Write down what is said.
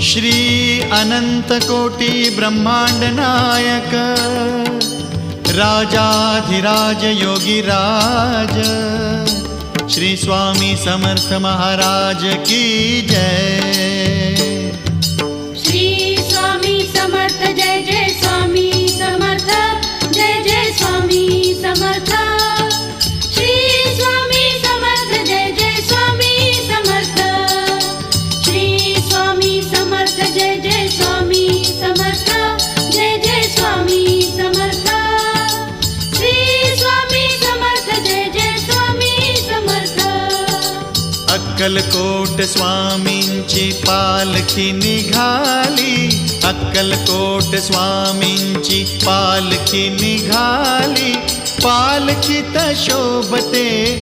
श्री अनंत कोटी ब्रह्मांड नायक राजाधिराज योगीराज श्री स्वामी समर्थ महाराज की जय। श्री स्वामी समर्थ जय जय स्वामी समर्थ जय जय स्वामी समर्थ। श्री स्वामी समर्थ जय जय स्वामी समर्थ। श्री स्वामी समर्थ जय जय स्वामी समर्थ जय जय स्वामी समर्थ। श्री स्वामी समर्थ जय जय स्वामी समर्थ। अक्कलकोट स्वामींची पालखी निघाली, अक्कलकोट स्वामींची पालखी निघाली, पालखीत शोभते